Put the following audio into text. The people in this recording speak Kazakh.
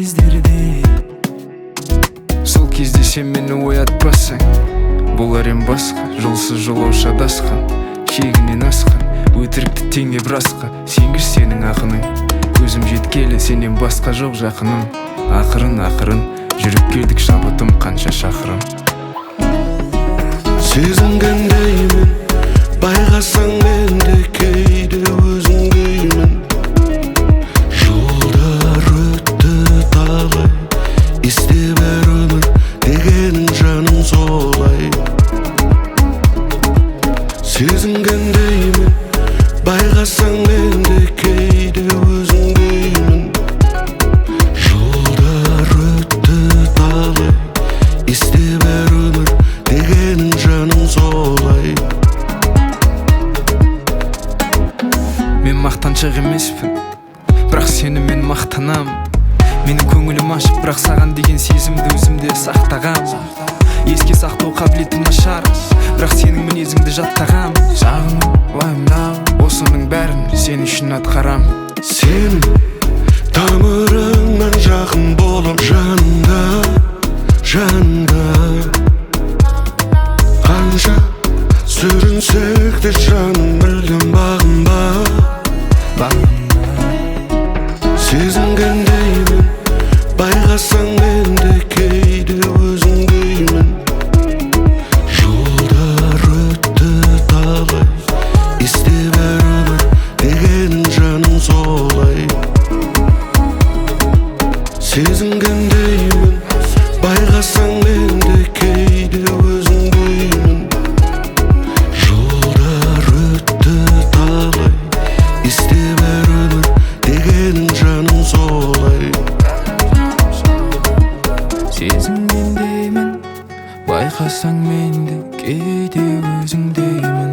кездерде. Сол кезде сен мені оятпасаң, болар ем басқа. Жолсыз жолаушы адасқан, шегінен асқан, өтірікті теңеп расқа. Сенгіш сенің ақының, көзім жеткелі сенен басқа жоқ жақыным. Ақырын жүріп келдік шабытым қанша шақырым. Сезінгендеймін, байқасаң менде кейде өзіңдеймін. Жылдар өтті талай, есте бер өмір дегенің жаным солай. Сезінгендеймін, байқасаң менде кейде өзіңдеймін. Жылдар өтті талай, есте бер өмір дегенің жаным солай. Мен мақтаншақ емеспін, бірақ сені мен мақтанам. Менің көңілім ашып, бірақ саған деген сезімді өзімде сақтағам. Еске сақтау қабілетім нашар, бірақ сенің мінезіңді жаттағам. Сағыну, уайымдау, осының бәрін сен үшін атқарам. Сенің тамырыңнан жақын болып жанымда, жанымда. Қанша сүрінсек те жаным мүлдем бағынба. Сезінгендеймін, байқасаң менде кейде өзіңдеймін. Жылдар өтті талай, есте бер өмір дегенің жаным солай. Сезінгендеймін, байқасаң менде кейде өзіңдеймін. Жылдар өтті талай, есте бер өмір дегенің жаным солай. Сезінгендеймін, байқасаң менде кейде өзіңдеймін.